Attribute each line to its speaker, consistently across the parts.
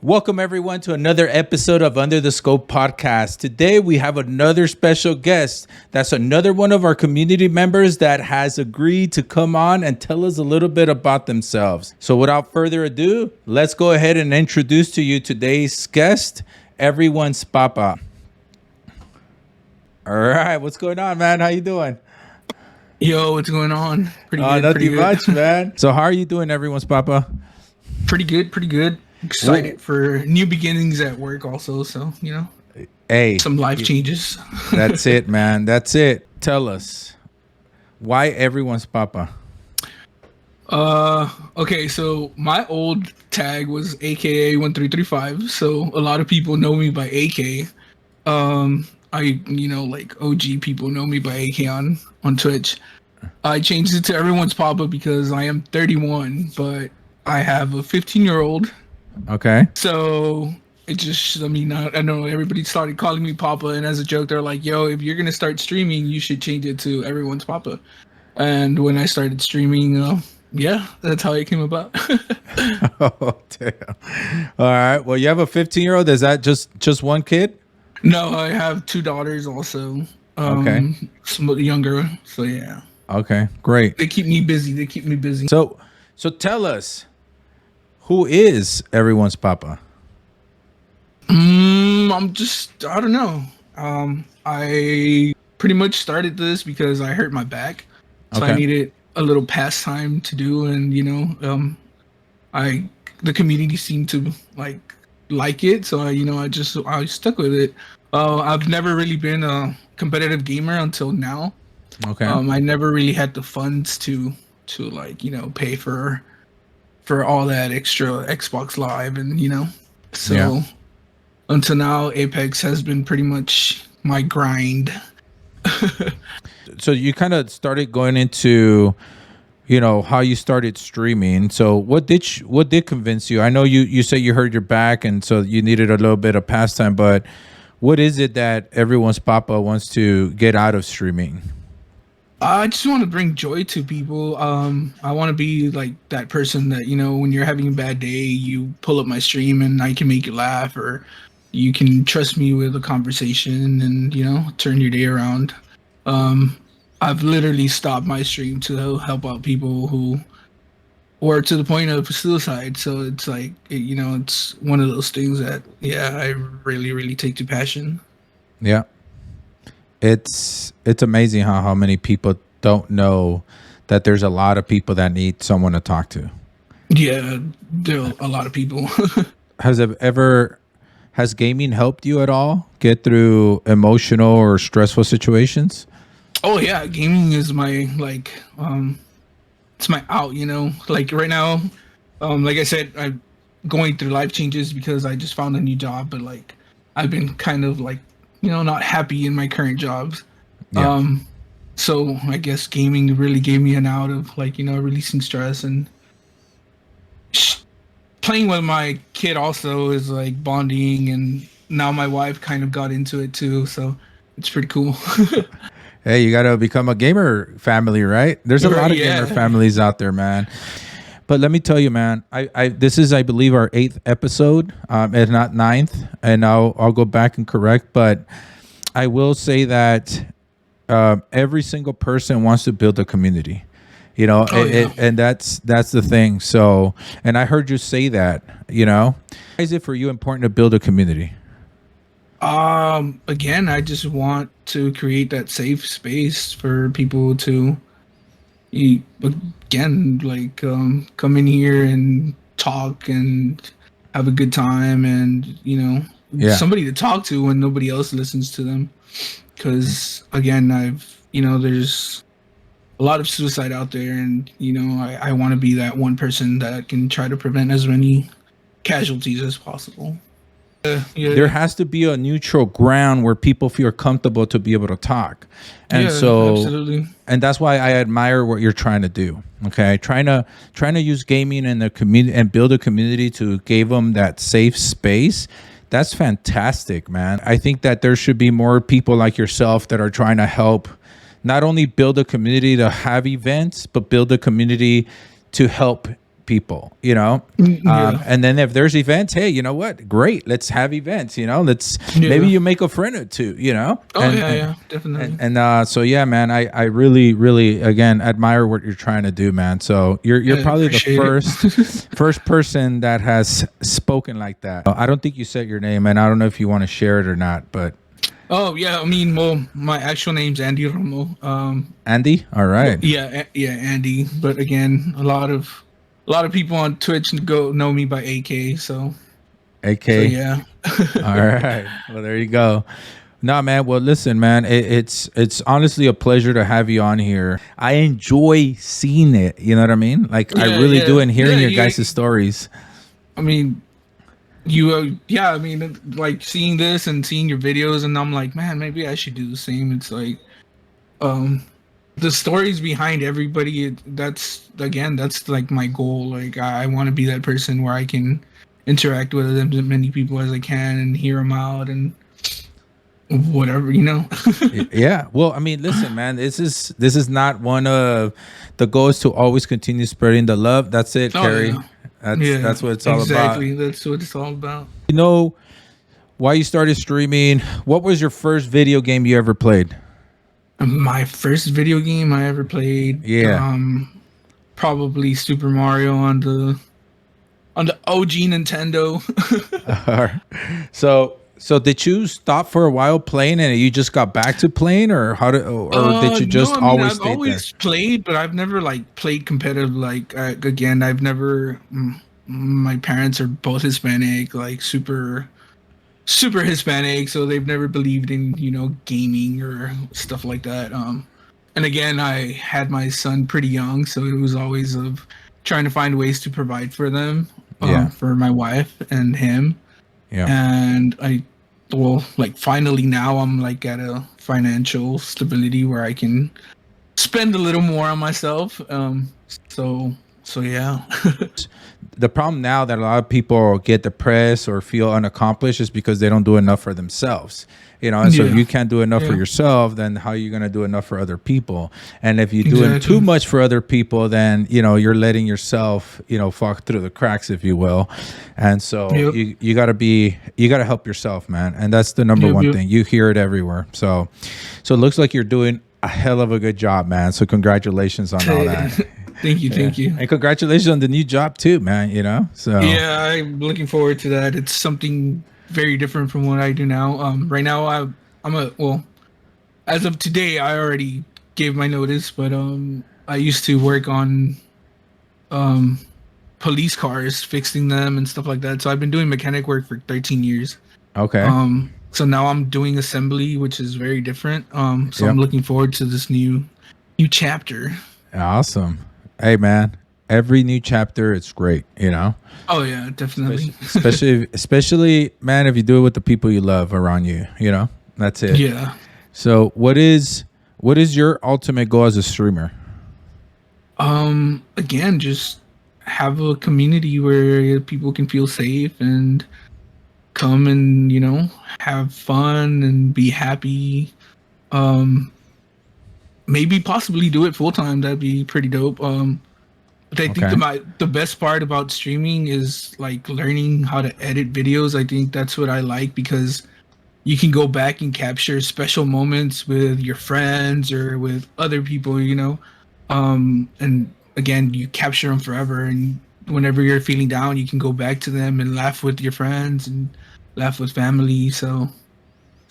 Speaker 1: Welcome everyone to another episode of Under the Scope podcast. Today we have another special guest. That's another one of our community members that has agreed to come on and tell us a little bit about themselves. So without further ado, let's go ahead and introduce to you today's guest, Ever1spapa. All right, what's going on, man? How you doing?
Speaker 2: Yo, what's going on? Pretty good.
Speaker 1: Nothing much, man. So how are you doing, Ever1spapa?
Speaker 2: Pretty good. Excited for new beginnings at work also, so,
Speaker 1: Hey,
Speaker 2: some life changes.
Speaker 1: That's it, man. That's it. Tell us, why Ever1spapa?
Speaker 2: Okay, so my old tag was AKA 1335, so a lot of people know me by AK. Like OG people know me by AK on Twitch. I changed it to Ever1spapa because I am 31, but I have a 15-year-old.
Speaker 1: Okay.
Speaker 2: So it just, I know everybody started calling me Papa, and as a joke, they're like, yo, if you're going to start streaming, you should change it to Ever1spapa. And when I started streaming, that's how it came about.
Speaker 1: Oh, damn. All right. Well, you have a 15-year-old. Is that just one kid?
Speaker 2: No, I have two daughters also.
Speaker 1: Okay.
Speaker 2: Some younger. So, yeah.
Speaker 1: Okay, great.
Speaker 2: They keep me busy.
Speaker 1: So tell us, who is Ever1spapa?
Speaker 2: I don't know. I pretty much started this because I hurt my back. So
Speaker 1: Okay.
Speaker 2: I needed a little pastime to do, and the community seemed to like it, so I stuck with it. I've never really been a competitive gamer until now.
Speaker 1: Okay.
Speaker 2: I never really had the funds to pay for all that extra Xbox Live, and
Speaker 1: Yeah.
Speaker 2: until now Apex has been pretty much my grind.
Speaker 1: So you kind of started going into, how you started streaming. So what did convince you? I know you say you hurt your back, and so you needed a little bit of pastime, but what is it that Ever1spapa wants to get out of streaming?
Speaker 2: I just want to bring joy to people. I want to be like that person that, when you're having a bad day, you pull up my stream and I can make you laugh, or you can trust me with a conversation and, turn your day around. I've literally stopped my stream to help out people who were to the point of suicide. So it's like, it's one of those things that, I really, really take to passion.
Speaker 1: Yeah. It's amazing how many people don't know that there's a lot of people that need someone to talk to.
Speaker 2: Yeah, there are a lot of people.
Speaker 1: Has gaming helped you at all get through emotional or stressful situations?
Speaker 2: Oh yeah, gaming is my it's my out, Like right now, like I said, I'm going through life changes because I just found a new job, but I've been kind of not happy in my current jobs.
Speaker 1: Yeah.
Speaker 2: So I guess gaming really gave me an out of releasing stress, and playing with my kid also is like bonding, and now my wife kind of got into it too, so it's pretty cool.
Speaker 1: Hey, you got to become a gamer family, right? There's a lot of
Speaker 2: Yeah.
Speaker 1: gamer families out there, man. But let me tell you, man, this is, I believe, our 8th episode, and not 9th, and I'll go back and correct, but I will say that every single person wants to build a community, and that's the thing. So, and I heard you say that, why is it for you important to build a community?
Speaker 2: Again, I just want to create that safe space for people to come in here and talk and have a good time, and somebody to talk to when nobody else listens to them. Because again, there's a lot of suicide out there, and I want to be that one person that can try to prevent as many casualties as possible.
Speaker 1: There has to be a neutral ground where people feel comfortable to be able to talk. And
Speaker 2: absolutely.
Speaker 1: And that's why I admire what you're trying to do. Okay. Trying to use gaming and the community and build a community to give them that safe space. That's fantastic, man. I think that there should be more people like yourself that are trying to help not only build a community to have events, but build a community to help people, you know.
Speaker 2: Yeah.
Speaker 1: And then if there's events, hey, you know what? Great, let's have events. You know, let's maybe
Speaker 2: Yeah.
Speaker 1: you make a friend or two. You know,
Speaker 2: Oh yeah, yeah, definitely.
Speaker 1: so yeah, man, I really really again admire what you're trying to do, man. So you're
Speaker 2: Yeah,
Speaker 1: probably the
Speaker 2: appreciate it.
Speaker 1: first person that has spoken like that. I don't think you said your name, and I don't know if you want to share it or not, but
Speaker 2: Oh yeah, I mean, well, my actual name's Andy Romo.
Speaker 1: Andy, all right,
Speaker 2: Yeah, yeah, Andy. But again, a lot of people on Twitch go know me by AK. So
Speaker 1: AK,
Speaker 2: yeah.
Speaker 1: all right. Well, there you go. No, man. Well, listen, man. It's honestly a pleasure to have you on here. I enjoy seeing it. You know what I mean? Like I
Speaker 2: Yeah,
Speaker 1: really do,
Speaker 2: yeah,
Speaker 1: and hearing
Speaker 2: yeah.
Speaker 1: your guys' stories.
Speaker 2: I mean, yeah. I mean, like seeing this and seeing your videos, and I'm like, man, maybe I should do the same. It's like, um, the stories behind everybody. That's like my goal. Like, I want to be that person where I can interact with as many people as I can and hear them out and whatever, you know.
Speaker 1: Yeah. Well, I mean, listen, man. This is not one of the goals to always continue spreading the love. That's it,
Speaker 2: Oh
Speaker 1: Carrie.
Speaker 2: yeah,
Speaker 1: That's
Speaker 2: yeah,
Speaker 1: that's what it's all about.
Speaker 2: exactly. That's what it's all about.
Speaker 1: You know why you started streaming? What was your first video game you ever played?
Speaker 2: My first video game I ever played,
Speaker 1: Yeah.
Speaker 2: probably Super Mario on the OG Nintendo.
Speaker 1: So did you stop for a while playing and you just got back to playing, or how did, or did you
Speaker 2: No,
Speaker 1: just
Speaker 2: I mean
Speaker 1: always
Speaker 2: I've
Speaker 1: stay there?
Speaker 2: always played, but I've never like played competitive. Like again, I've never. My parents are both Hispanic, like super Hispanic, so they've never believed in gaming or stuff like that. And again, I had my son pretty young, so it was always of trying to find ways to provide for them,
Speaker 1: Yeah.
Speaker 2: for my wife and him.
Speaker 1: Yeah.
Speaker 2: And well, like finally now I'm like at a financial stability where I can spend a little more on myself. So yeah.
Speaker 1: The problem now that a lot of people get depressed or feel unaccomplished is because they don't do enough for themselves. You know, and so if
Speaker 2: Yeah.
Speaker 1: you can't do enough for
Speaker 2: Yeah.
Speaker 1: yourself, then how are you going to do enough for other people? And if you're doing
Speaker 2: Exactly.
Speaker 1: too much for other people, then you're letting yourself fall through the cracks, if you will. And so
Speaker 2: Yep.
Speaker 1: you got to help yourself, man. And that's the number
Speaker 2: Yep.
Speaker 1: one
Speaker 2: Yep.
Speaker 1: thing. You hear it everywhere. So it looks like you're doing a hell of a good job, man. So congratulations on all that.
Speaker 2: Thank you. Thank you.
Speaker 1: And congratulations on the new job too, man. So
Speaker 2: Yeah, I'm looking forward to that. It's something very different from what I do now. Right now well, as of today, I already gave my notice, but I used to work on um police cars, fixing them and stuff like that. So I've been doing mechanic work for 13 years.
Speaker 1: okay.
Speaker 2: So now I'm doing assembly, which is very different. So I'm
Speaker 1: Yep.
Speaker 2: looking forward to this new chapter.
Speaker 1: Awesome. Hey, man. Every new chapter, it's great.
Speaker 2: Oh yeah, definitely.
Speaker 1: Especially, man, if you do it with the people you love around you. That's it.
Speaker 2: Yeah.
Speaker 1: So, what is your ultimate goal as a streamer?
Speaker 2: Again, just have a community where people can feel safe and come and have fun and be happy. Um, maybe possibly do it full time. That'd be pretty dope. But I think
Speaker 1: Okay.
Speaker 2: the best part about streaming is like learning how to edit videos. I think that's what I like because you can go back and capture special moments with your friends or with other people, and again, you capture them forever. And whenever you're feeling down, you can go back to them and laugh with your friends and laugh with family. So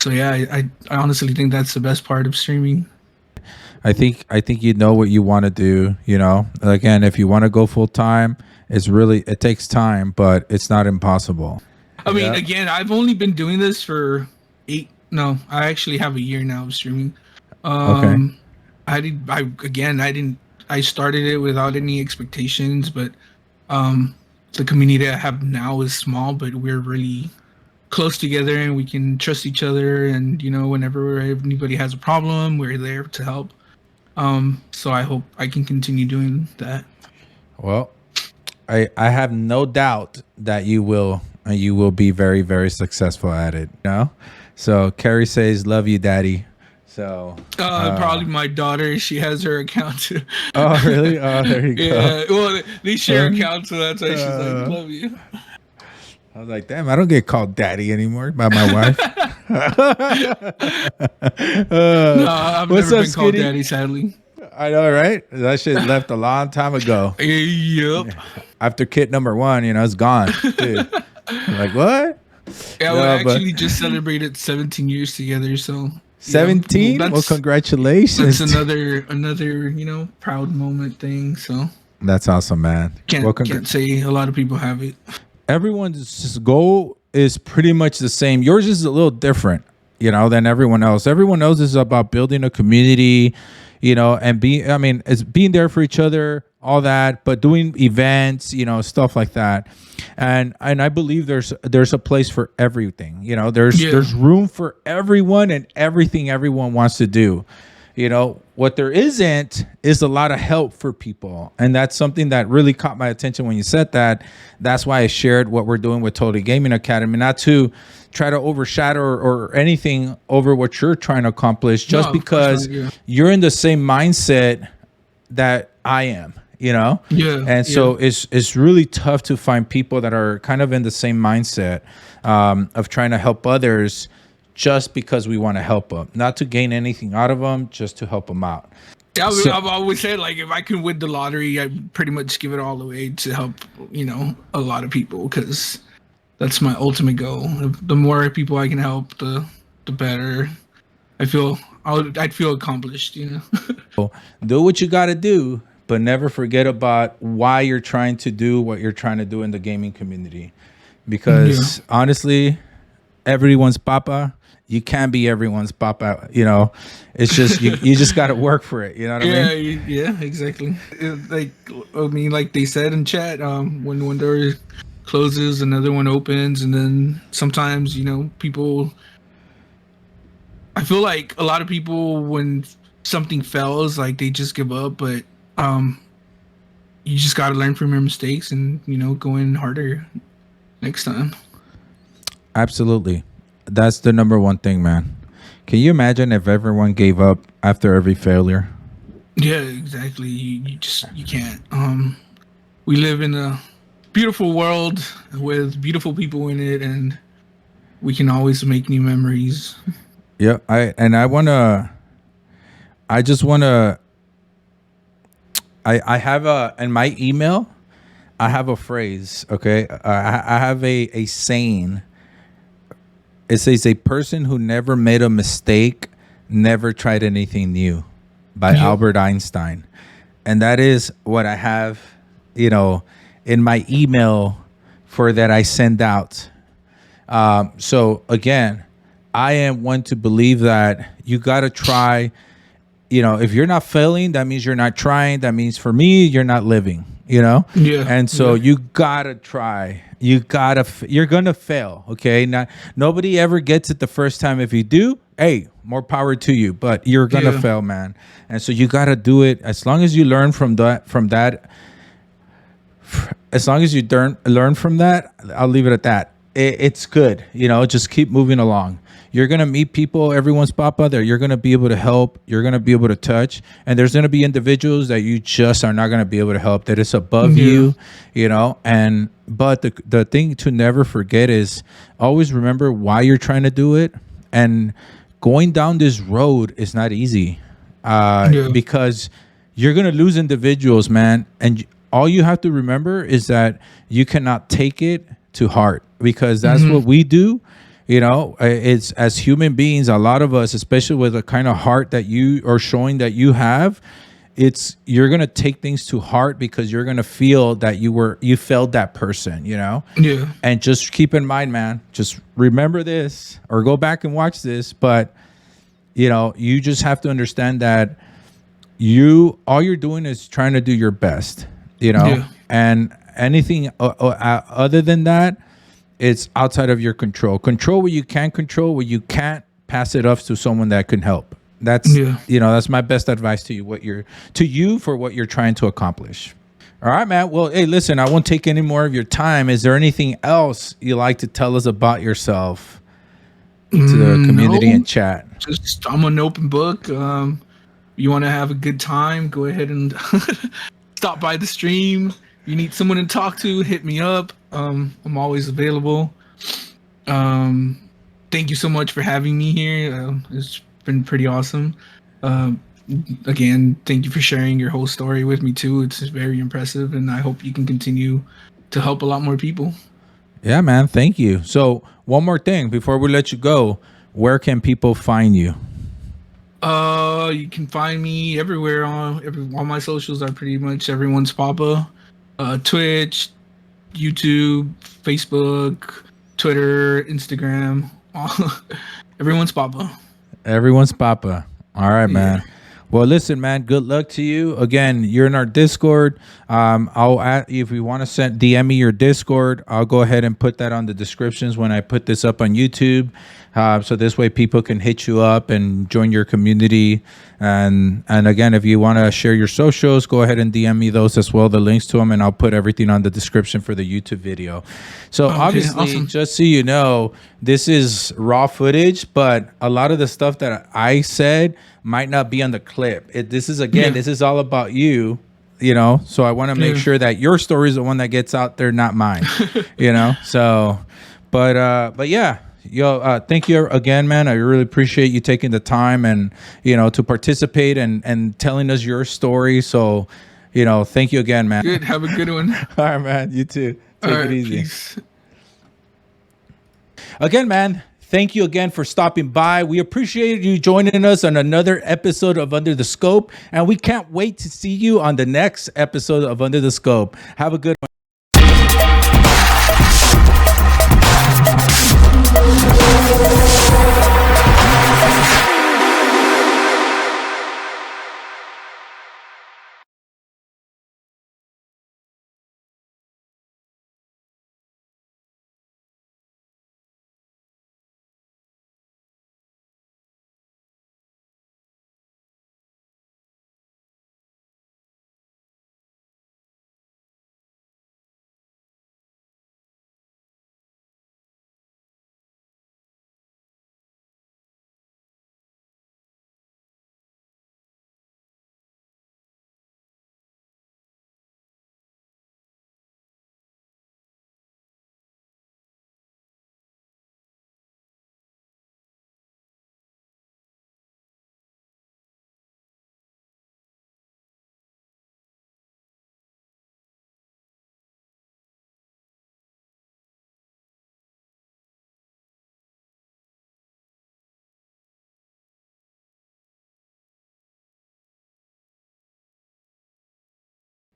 Speaker 2: yeah, I honestly think that's the best part of streaming.
Speaker 1: I think you know what you want to do. Again, if you want to go full time, it takes time, but it's not impossible.
Speaker 2: I mean,
Speaker 1: Yeah.
Speaker 2: again, I've only been doing this for no, I actually have a year now of streaming.
Speaker 1: Okay.
Speaker 2: Um, I didn't, I started it without any expectations, but um, the community I have now is small, but we're really close together and we can trust each other. And, whenever anybody has a problem, we're there to help. So I hope I can continue doing that.
Speaker 1: Well, I have no doubt that you will be very very successful at it. So Carrie says, "Love you, Daddy." So,
Speaker 2: Probably my daughter. She has her account too.
Speaker 1: oh, really? Oh, there you go.
Speaker 2: Yeah. Well, they share
Speaker 1: Uh,
Speaker 2: accounts, so that's why she's like,
Speaker 1: uh,
Speaker 2: "Love you."
Speaker 1: I was like, damn, I don't get called daddy anymore by my wife.
Speaker 2: No, I've
Speaker 1: What's
Speaker 2: never
Speaker 1: up,
Speaker 2: been called
Speaker 1: Skinny?
Speaker 2: daddy, sadly.
Speaker 1: I know, right? That shit left a long time ago.
Speaker 2: Yep.
Speaker 1: After kid number one, it's gone, dude. I'm like, what?
Speaker 2: Yeah, we
Speaker 1: No, but
Speaker 2: actually just celebrated 17 years together. So yeah,
Speaker 1: 17? Well,
Speaker 2: that's
Speaker 1: congratulations.
Speaker 2: another proud moment thing. So
Speaker 1: That's awesome, man. Well,
Speaker 2: can't say a lot of people have it.
Speaker 1: everyone's goal is pretty much the same. Yours is a little different, than everyone else. Everyone else is about building a community, and it's being there for each other, all that, but doing events, stuff like that. And I believe there's a place for everything. There's room for everyone and everything everyone wants to do. What there isn't is a lot of help for people. And that's something that really caught my attention when you said that. That's why I shared what we're doing with Totally Gaming Academy, not to try to overshadow or anything over what you're trying to accomplish, just
Speaker 2: No,
Speaker 1: because you're in the same mindset that I am,
Speaker 2: Yeah.
Speaker 1: And so it's really tough to find people that are kind of in the same mindset of trying to help others, just because we want to help them, not to gain anything out of them, just to help them out.
Speaker 2: Yeah, I've always said, like, if I can win the lottery, I pretty much give it all away to help, a lot of people, because that's my ultimate goal. The more people I can help, the better. I'd feel accomplished,
Speaker 1: So do what you got to do, but never forget about why you're trying to do what you're trying to do in the gaming community, because honestly, everyone's papa. You can't be everyone's papa, It's just you just got to work for it. You know what I mean?
Speaker 2: Yeah, exactly. Like they said in chat, when one door closes, another one opens, and then sometimes people. I feel like a lot of people, when something fails, like, they just give up, but you just got to learn from your mistakes and go in harder next time.
Speaker 1: Absolutely. That's the number one thing, man. Can you imagine if everyone gave up after every failure?
Speaker 2: Yeah, exactly. You can't. We live in a beautiful world with beautiful people in it, and we can always make new memories.
Speaker 1: Yeah, I have in my email, I have a phrase, okay? I have a saying. It says, a person who never made a mistake never tried anything new, by Albert Einstein. And that is what I have, in my email for that I send out. So again, I am one to believe that you got to try. If you're not failing, that means you're not trying. That means, for me, you're not living,
Speaker 2: Yeah.
Speaker 1: And so you got to try. You're going to fail, okay? Nobody ever gets it the first time. If you do, hey, more power to you, but you're going to fail, man. And so you got to do it. As long as you learn from that, as long as you learn from that, I'll leave it at that. It's good, just keep moving along. You're going to meet people, everyone's papa there. You're going to be able to help. You're going to be able to touch. And there's going to be individuals that you just are not going to be able to help, that is above you, but the thing to never forget is always remember why you're trying to do it. And going down this road is not easy because you're going to lose individuals, man. And all you have to remember is that you cannot take it to heart, because that's what we do. It's, as human beings, a lot of us, especially with the kind of heart that you are showing that you have, you're going to take things to heart, because you're going to feel that you failed that person, And just keep in mind, man, just remember this, or go back and watch this. But, you just have to understand that all you're doing is trying to do your best, and anything other than that, it's outside of your control. Control what you can control. What you can't, pass it off to someone that can help. That's that's my best advice to you, for what you're trying to accomplish. All right, man. Well, hey, listen, I won't take any more of your time. Is there anything else you like to tell us about yourself to the community and chat?
Speaker 2: just I'm an open book. You want to have a good time, go ahead and stop by the stream. You need someone to talk to, hit me up. I'm always available. Thank you so much for having me here. It's been pretty awesome. Um, Again, thank you for sharing your whole story with me too. It's very impressive, and I hope you can continue to help a lot more people.
Speaker 1: Yeah, man. Thank you. So one more thing before we let you go, where can people find you?
Speaker 2: You can find me everywhere all my socials are pretty much everyone's papa. Twitch, YouTube, Facebook, Twitter, Instagram. Everyone's papa.
Speaker 1: Everyone's Papa. All right,
Speaker 2: Yeah.
Speaker 1: man. Well, listen, man. Good luck to you. Again, you're in our Discord. I'll add, if you want to send DM me your Discord, I'll go ahead and put that on the descriptions when I put this up on YouTube. So this way people can hit you up and join your community. And again, if you want to share your socials, go ahead and DM me those as well, the links to them, and I'll put everything on the description for the YouTube video. So
Speaker 2: Okay,
Speaker 1: obviously,
Speaker 2: awesome.
Speaker 1: just so you know, this is raw footage, but a lot of the stuff that I said might not be on the clip. This is, again,
Speaker 2: Yeah.
Speaker 1: this is all about you. So I want to make
Speaker 2: Yeah.
Speaker 1: sure that your story is the one that gets out there, not mine. So, but yeah, thank you again, man. I really appreciate you taking the time and to participate and telling us your story. So, thank you again, man.
Speaker 2: Good. Have a good one.
Speaker 1: All right, man. You too. Take
Speaker 2: All right,
Speaker 1: it easy.
Speaker 2: peace.
Speaker 1: Again, man, thank you again for stopping by. We appreciate you joining us on another episode of Under the Scope, and we can't wait to see you on the next episode of Under the Scope. Have a good one.